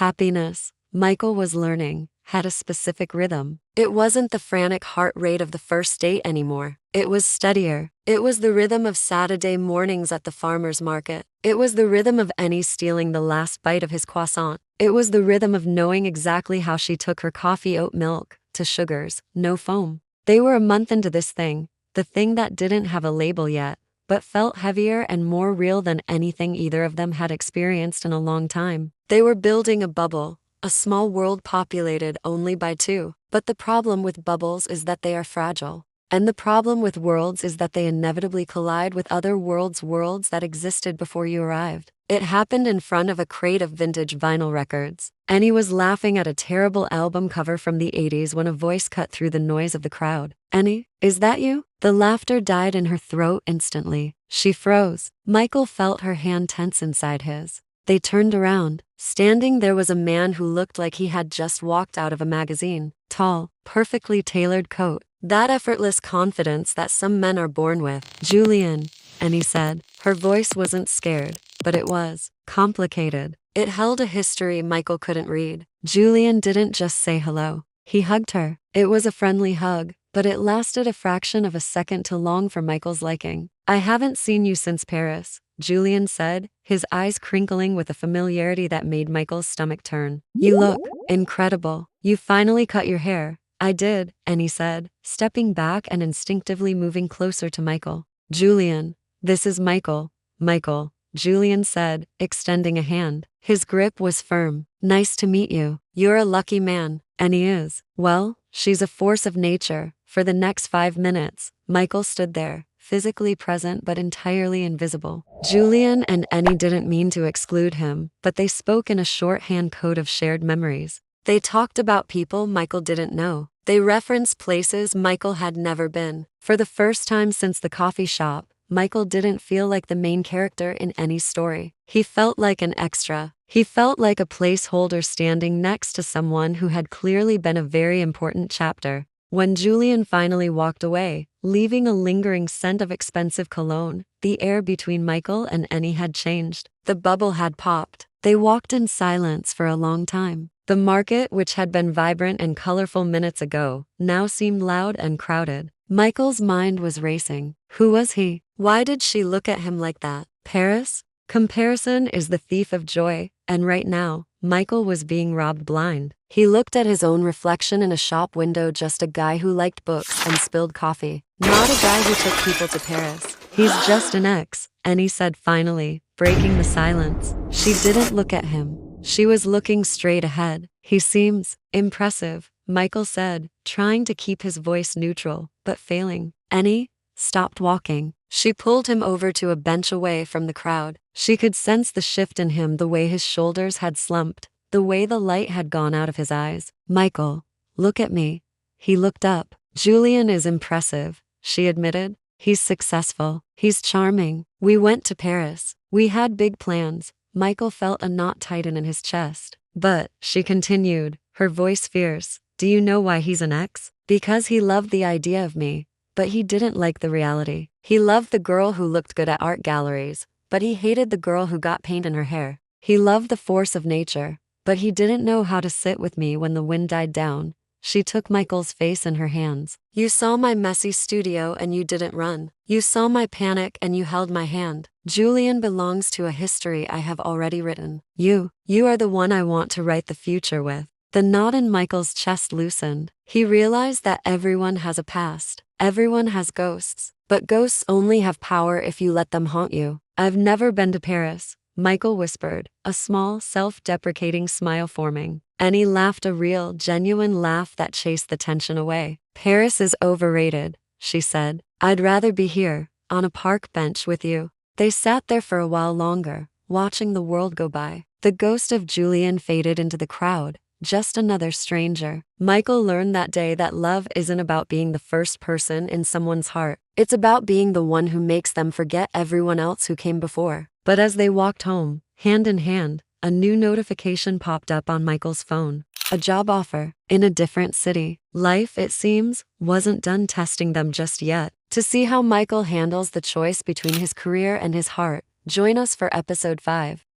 Happiness, Michael was learning, had a specific rhythm. It wasn't the frantic heart rate of the first date anymore. It was steadier. It was the rhythm of Saturday mornings at the farmer's market. It was the rhythm of Annie stealing the last bite of his croissant. It was the rhythm of knowing exactly how she took her coffee oat milk, to sugars, no foam. They were a month into this thing, the thing that didn't have a label yet, but felt heavier and more real than anything either of them had experienced in a long time. They were building a bubble, a small world populated only by two. But the problem with bubbles is that they are fragile. And the problem with worlds is that they inevitably collide with other worlds that existed before you arrived. It happened in front of a crate of vintage vinyl records. Annie was laughing at a terrible album cover from the 80s when a voice cut through the noise of the crowd. "Annie, is that you?" The laughter died in her throat instantly. She froze. Michael felt her hand tense inside his. They turned around. Standing there was a man who looked like he had just walked out of a magazine. Tall, perfectly tailored coat. That effortless confidence that some men are born with. "Julian," Annie said. Her voice wasn't scared, but it was complicated. It held a history Michael couldn't read. Julian didn't just say hello. He hugged her. It was a friendly hug, but it lasted a fraction of a second too long for Michael's liking. "I haven't seen you since Paris," Julian said, his eyes crinkling with a familiarity that made Michael's stomach turn. "You look incredible. You finally cut your hair." "I did," Annie said, stepping back and instinctively moving closer to Michael. "Julian, this is Michael." "Michael," Julian said, extending a hand. His grip was firm. "Nice to meet you. You're a lucky man." "Annie is. Well, she's a force of nature." For the next 5 minutes, Michael stood there, physically present but entirely invisible. Julian and Annie didn't mean to exclude him, but they spoke in a shorthand code of shared memories. They talked about people Michael didn't know. They referenced places Michael had never been. For the first time since the coffee shop, Michael didn't feel like the main character in any story. He felt like an extra. He felt like a placeholder standing next to someone who had clearly been a very important chapter. When Julian finally walked away, leaving a lingering scent of expensive cologne, the air between Michael and Annie had changed. The bubble had popped. They walked in silence for a long time. The market, which had been vibrant and colorful minutes ago, now seemed loud and crowded. Michael's mind was racing. Who was he? Why did she look at him like that? Paris? Comparison is the thief of joy, and right now, Michael was being robbed blind. He looked at his own reflection in a shop window, just a guy who liked books and spilled coffee. Not a guy who took people to Paris. "He's just an ex," Annie said finally, breaking the silence. She didn't look at him. She was looking straight ahead. "He seems impressive," Michael said, trying to keep his voice neutral, but failing. Annie stopped walking. She pulled him over to a bench away from the crowd. She could sense the shift in him, the way his shoulders had slumped, the way the light had gone out of his eyes. "Michael, look at me." He looked up. "Julian is impressive," she admitted. "He's successful. He's charming. We went to Paris. We had big plans." Michael felt a knot tighten in his chest. "But," she continued, her voice fierce, "do you know why he's an ex? Because he loved the idea of me, but he didn't like the reality. He loved the girl who looked good at art galleries, but he hated the girl who got paint in her hair. He loved the force of nature, but he didn't know how to sit with me when the wind died down." She took Michael's face in her hands. "You saw my messy studio and you didn't run. You saw my panic and you held my hand. Julian belongs to a history I have already written. You are the one I want to write the future with." The knot in Michael's chest loosened. He realized that everyone has a past. Everyone has ghosts. But ghosts only have power if you let them haunt you. "I've never been to Paris," Michael whispered, a small, self-deprecating smile forming. Annie laughed, a real, genuine laugh that chased the tension away. "Paris is overrated," she said. "I'd rather be here, on a park bench with you." They sat there for a while longer, watching the world go by. The ghost of Julian faded into the crowd, just another stranger. Michael learned that day that love isn't about being the first person in someone's heart. It's about being the one who makes them forget everyone else who came before. But as they walked home, hand in hand, a new notification popped up on Michael's phone. A job offer, in a different city. Life, it seems, wasn't done testing them just yet. To see how Michael handles the choice between his career and his heart, join us for episode 5.